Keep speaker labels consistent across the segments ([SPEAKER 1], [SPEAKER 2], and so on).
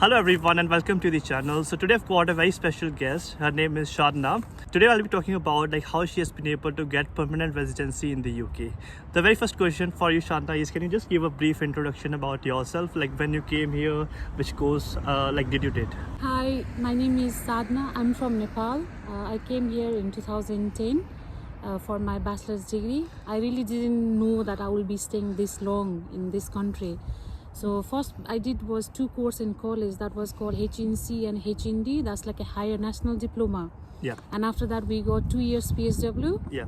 [SPEAKER 1] Hello everyone and welcome to the channel. So today I've got a very special guest. Her name is Shadna. Today I'll be talking about how she has been able to get permanent residency in the UK. The very first question for you, Shadna, is can you just give a brief introduction about yourself, like when you came here, which course did you did?
[SPEAKER 2] Hi, my name is Sadhna. I'm from Nepal. I came here in 2010 for my bachelor's degree. I really didn't know that I will be staying this long in this country. So first I did was two courses in college that was called HNC and HND. That's like a higher national diploma.
[SPEAKER 1] Yeah.
[SPEAKER 2] And after that we got 2 years PSW
[SPEAKER 1] Yeah.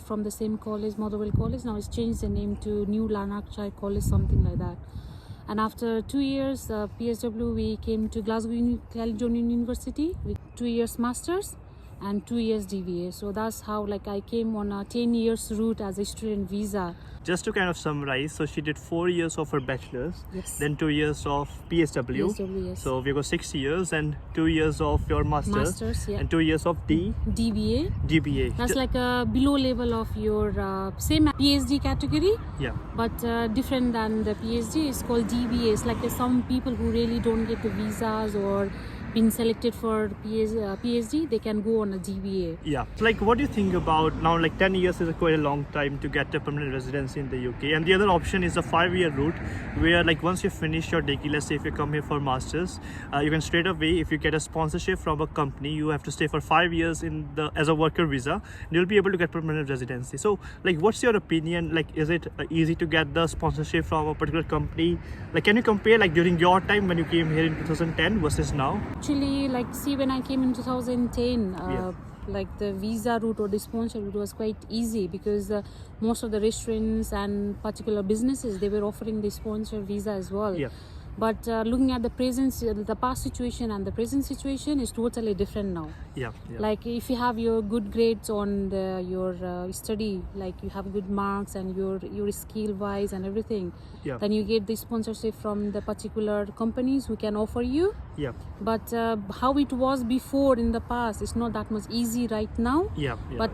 [SPEAKER 2] from the same college, Motherwell College. Now it's changed the name to New Lanarkshire College, something like that. And after 2 years PSW, we came to Glasgow Caledonian University with 2 years masters and 2 years DVA. So that's how I came on a 10 years route as a student visa.
[SPEAKER 1] Just to kind of summarize, so she did 4 years of her bachelor's,
[SPEAKER 2] Yes.
[SPEAKER 1] then 2 years of PSW.
[SPEAKER 2] PSW, yes.
[SPEAKER 1] So we got 6 years and 2 years of your master's,
[SPEAKER 2] Yeah.
[SPEAKER 1] and 2 years of
[SPEAKER 2] DBA.
[SPEAKER 1] DBA.
[SPEAKER 2] That's like a below level of your same PhD category,
[SPEAKER 1] Yeah.
[SPEAKER 2] but different than the PhD. It's called DBA. It's like some people who really don't get the visas or been selected for PhD, they can go on a DBA.
[SPEAKER 1] Yeah. So what do you think about now? 10 years is quite a long time to get a permanent residency in the UK. And the other option is a 5-year route, where once you finish your degree, let's say if you come here for masters, you can straight away, if you get a sponsorship from a company, you have to stay for 5 years as a worker visa, and you'll be able to get permanent residency. So what's your opinion? Is it easy to get the sponsorship from a particular company? Can you compare during your time when you came here in 2010 versus now?
[SPEAKER 2] Actually, when I came in 2010, the visa route or the sponsor route was quite easy because most of the restaurants and particular businesses, they were offering the sponsor visa as well.
[SPEAKER 1] Yeah.
[SPEAKER 2] But looking at the past situation and the present situation is totally different now.
[SPEAKER 1] Yeah.
[SPEAKER 2] If you have your good grades on your study, you have good marks and your skill wise and everything, then you get the sponsorship from the particular companies who can offer you.
[SPEAKER 1] Yeah.
[SPEAKER 2] But how it was before in the past, it's not that much easy right now. But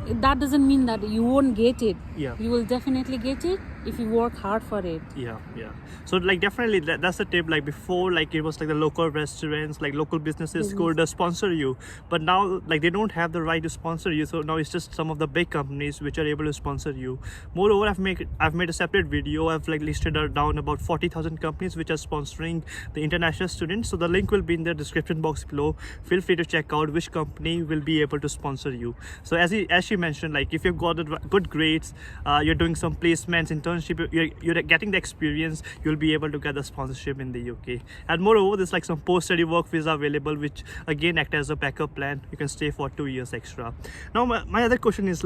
[SPEAKER 2] that doesn't mean that you won't get it. You will definitely get it if you work hard for it.
[SPEAKER 1] So definitely that's the tip. Before, it was the local restaurants, local businesses could sponsor you, but now they don't have the right to sponsor you. So now it's just some of the big companies which are able to sponsor you. Moreover, I've made a separate video. I've listed down about 40,000 companies which are sponsoring the international students. So the link will be in the description box below. Feel free to check out which company will be able to sponsor you. So as she mentioned, if you've got good grades, you're doing some placements, internship, you're getting the experience, you'll be able to get the sponsorship in the UK. And moreover, there's some post-study work visa available, which again act as a backup plan. You can stay for 2 years extra. Now my other question is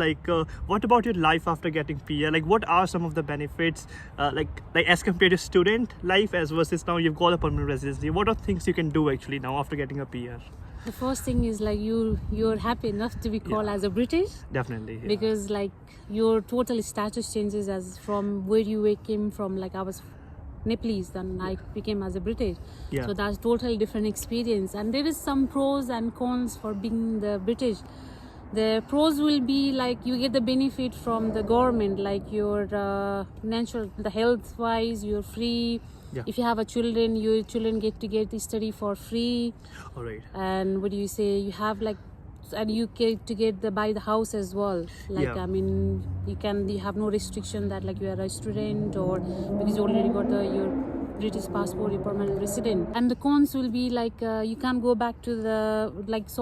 [SPEAKER 1] what about your life after getting PR? What are some of the benefits as compared to student life as versus now you've got a permanent residency? What are things you can do actually now after getting a PR?
[SPEAKER 2] The first thing is you're happy enough to be called as a British.
[SPEAKER 1] Definitely.
[SPEAKER 2] Because your total status changes as from where you came from. I was Nepalese, then I became as a British. So that's totally different experience. And there is some pros and cons for being the British. The pros will be you get the benefit from the government, your the health wise, you're free. If you have children, your children get to study for free.
[SPEAKER 1] All right.
[SPEAKER 2] And what do you say? You have and you get to buy the house as well. I mean, you have no restriction that you are a student or because you already got your British passport, your permanent resident. And the cons will be you can't go back to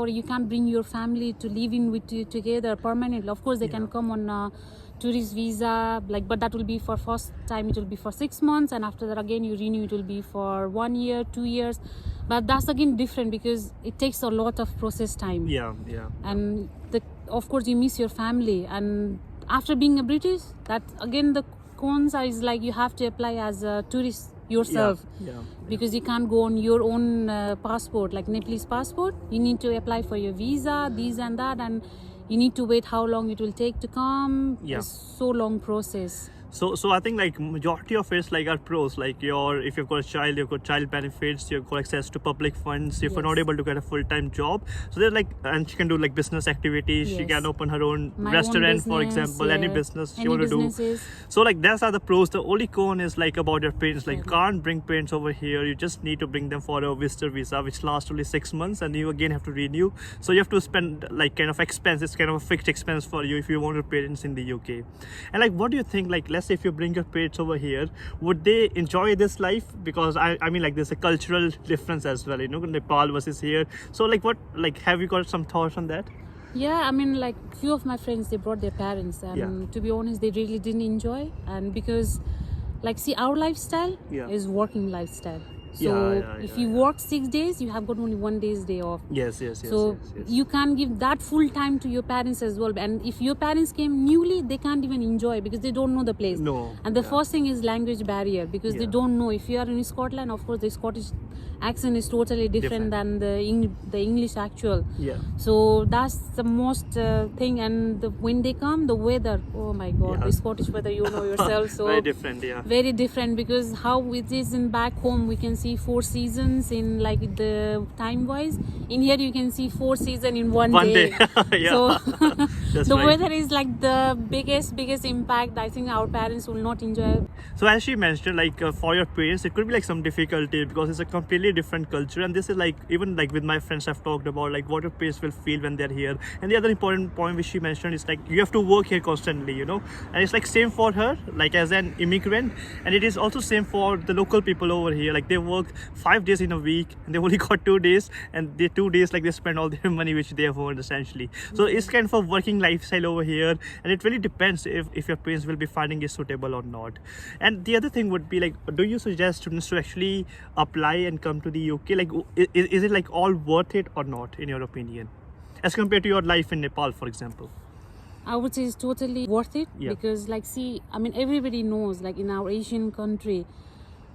[SPEAKER 2] you can't bring your family to live in with you together permanently. Of course, they can come on a tourist visa, but that will be for first time, it will be for 6 months, and after that again you renew, it will be for 1 year, 2 years. But that's again different because it takes a lot of process time. And of course you miss your family. And after being a British, that again the cons is you have to apply as a tourist yourself. Because you can't go on your own passport, Nepalese passport. You need to apply for your visa, this and that, and you need to wait how long it will take to come. It's so long process.
[SPEAKER 1] So I think like majority of it's like are pros. Like if you've got a child, you've got child benefits, you've got access to public funds. If you're not
[SPEAKER 2] Yes.
[SPEAKER 1] able to get a full-time job, so they're like, and she can do like business activities. She
[SPEAKER 2] Yes.
[SPEAKER 1] can open her own
[SPEAKER 2] My own
[SPEAKER 1] restaurant, for
[SPEAKER 2] business,
[SPEAKER 1] example, any
[SPEAKER 2] yeah.
[SPEAKER 1] business she
[SPEAKER 2] Any
[SPEAKER 1] want to do.
[SPEAKER 2] businesses.
[SPEAKER 1] So like those are the pros. The only con is like about your parents. Like you
[SPEAKER 2] Exactly.
[SPEAKER 1] can't bring parents over here. You just need to bring them for a visitor visa, which lasts only 6 months, and you again have to renew. So you have to spend like kind of expense. It's kind of a fixed expense for you if you want your parents in the UK. And like, what do you think? Like, let's say if you bring your parents over here, would they enjoy this life? Because I mean, like, there's a cultural difference as well. You know, Nepal versus here. So like, what like have you got some thoughts on that?
[SPEAKER 2] Yeah, I mean, like few of my friends, they brought their parents, and
[SPEAKER 1] Yeah.
[SPEAKER 2] to be honest, they really didn't enjoy. And because, like, see, our lifestyle
[SPEAKER 1] Yeah.
[SPEAKER 2] is working lifestyle. So
[SPEAKER 1] Yeah,
[SPEAKER 2] if you work 6 days, you have got only 1 day's day off.
[SPEAKER 1] Yes.
[SPEAKER 2] So you can't give that full time to your parents as well. And if your parents came newly, they can't even enjoy because they don't know the place.
[SPEAKER 1] No,
[SPEAKER 2] And the
[SPEAKER 1] yeah.
[SPEAKER 2] first thing is language barrier, because they
[SPEAKER 1] Yeah.
[SPEAKER 2] don't know. If you are in Scotland, of course, the Scottish accent is totally different than the English actual.
[SPEAKER 1] Yeah.
[SPEAKER 2] So that's the most thing. And when they come, the weather, oh my god,
[SPEAKER 1] Yeah.
[SPEAKER 2] the Scottish weather, you know yourself. So
[SPEAKER 1] very different. Yeah.
[SPEAKER 2] very different, because how it is in back home, we can see 4 seasons in like the time wise. In here you can see 4 seasons in one day.
[SPEAKER 1] Yeah.
[SPEAKER 2] So
[SPEAKER 1] That's
[SPEAKER 2] the
[SPEAKER 1] right.
[SPEAKER 2] weather is like the biggest impact. I think our parents will not enjoy.
[SPEAKER 1] So as she mentioned, like for your parents, it could be like some difficulty because it's a completely different culture. And this is like, even like with my friends, I've talked about like what your parents will feel when they're here. And the other important point which she mentioned is like you have to work here constantly, you know. And it's like same for her, like as an immigrant, and it is also same for the local people over here. Like they work 5 days in a week, and they only got 2 days, and the 2 days like they spend all their money which they have earned essentially. So it's kind of a working lifestyle over here, and it really depends if your parents will be finding it suitable or not. And the other thing would be like, do you suggest students to actually apply and come to the UK? Like, is it like all worth it or not, in your opinion, as compared to your life in Nepal, for example?
[SPEAKER 2] I would say it's totally worth it.
[SPEAKER 1] Yeah.
[SPEAKER 2] Because like, see, I mean, everybody knows like in our Asian country,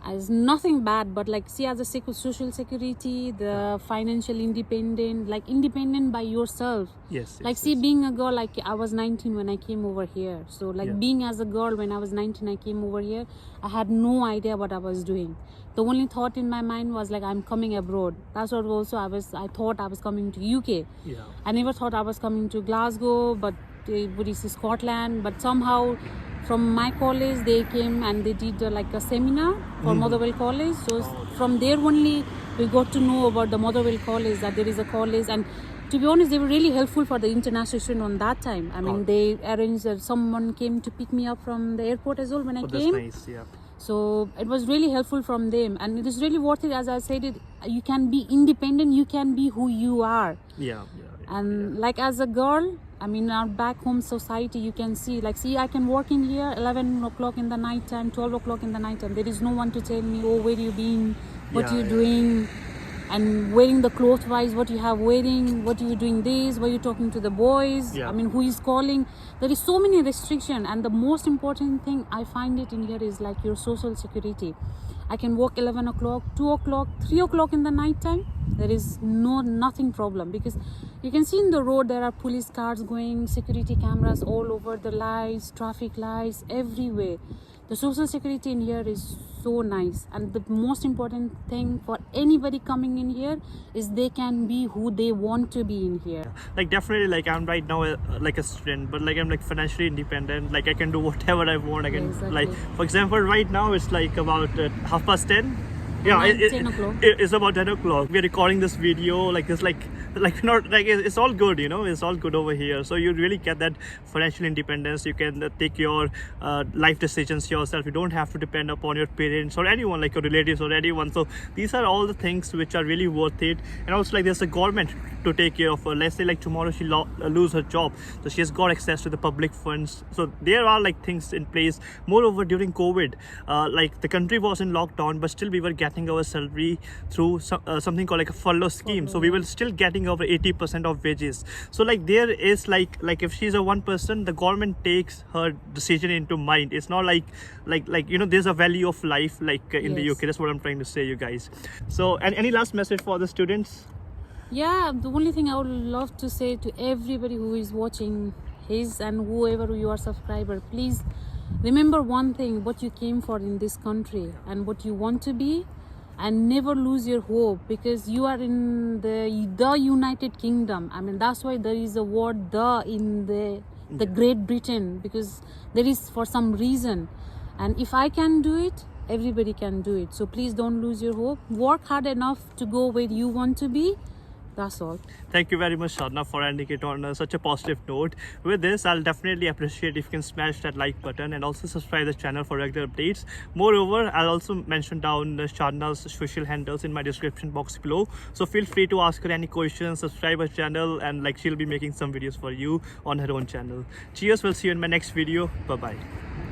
[SPEAKER 2] as nothing bad, but like, see, as a social security, the financial independent, like independent by yourself.
[SPEAKER 1] Yes.
[SPEAKER 2] Like, see, being a girl, like I was 19 when I came over here. So like
[SPEAKER 1] Yeah.
[SPEAKER 2] being as a girl when I was 19, I came over here, I had no idea what I was doing. The only thought in my mind was like, I'm coming abroad. That's what also I thought I was coming to UK.
[SPEAKER 1] Yeah.
[SPEAKER 2] I never thought I was coming to Glasgow, but what is Scotland. But somehow from my college, they came and they did like a seminar for Motherwell College. So from there only, we got to know about the Motherwell College, that there is a college. And to be honest, they were really helpful for the international student on that time. I mean, they arranged that someone came to pick me up from the airport as well when I
[SPEAKER 1] Oh, that's
[SPEAKER 2] came.
[SPEAKER 1] nice. Yeah.
[SPEAKER 2] So it was really helpful from them, and it is really worth it. As I said, you can be independent, you can be who you are.
[SPEAKER 1] Yeah.
[SPEAKER 2] And like as a girl, I mean, our back home society, you can see, like, see, I can work in here 11 o'clock in the night time, 12 o'clock in the night time. There is no one to tell me, oh, where you been, what you doing, and wearing the clothes wise, what you have wearing, what you doing this, were you talking to the boys,
[SPEAKER 1] Yeah.
[SPEAKER 2] I mean, who is calling. There is so many restrictions, and the most important thing I find it in here is like your social security. I can work 11 o'clock, 2 o'clock, 3 o'clock in the night time. There is nothing problem, because you can see in the road there are police cars going, security cameras all over, the lights, traffic lights everywhere. The social security in here is so nice, and the most important thing for anybody coming in here is they can be who they want to be in here.
[SPEAKER 1] Like definitely, like I'm right now like a student, but like I'm like financially independent. Like I can do whatever I want. I can
[SPEAKER 2] Exactly.
[SPEAKER 1] like, for example, right now it's like about 10:30. Yeah,
[SPEAKER 2] 10 o'clock.
[SPEAKER 1] It's about 10 o'clock. We're recording this video. Like it's like not like it's all good, you know. It's all good over here. So you really get that financial independence. You can take your life decisions yourself. You don't have to depend upon your parents or anyone, like your relatives or anyone. So these are all the things which are really worth it. And also, like, there's a government to take care of her. Let's say like tomorrow she lose her job, so she has got access to the public funds. So there are like things in place. Moreover, during COVID, like the country was in lockdown, but still we were getting our salary through something called like a furlough scheme. So we were still getting over 80% of wages. So like there is like if she's a one person, the government takes her decision into mind. It's not like you know, there's a value of life like in the
[SPEAKER 2] Yes.
[SPEAKER 1] UK. That's what I'm trying to say, you guys. So, and any last message for the students?
[SPEAKER 2] Yeah, the only thing I would love to say to everybody who is watching his and whoever you are subscriber, please remember one thing, what you came for in this country and what you want to be, and never lose your hope, because you are in the United Kingdom. I mean, that's why there is a word "the" in the Great Britain, because there is for some reason. And if I can do it, everybody can do it. So please don't lose your hope. Work hard enough to go where you want to be. That's all.
[SPEAKER 1] Thank you very much, Sadhna, for ending it on such a positive note. With this, I'll definitely appreciate if you can smash that like button and also subscribe the channel for regular updates. Moreover, I'll also mention down Sadhna's social handles in my description box below. So feel free to ask her any questions, subscribe her channel, and like she'll be making some videos for you on her own channel. Cheers, we'll see you in my next video. Bye-bye.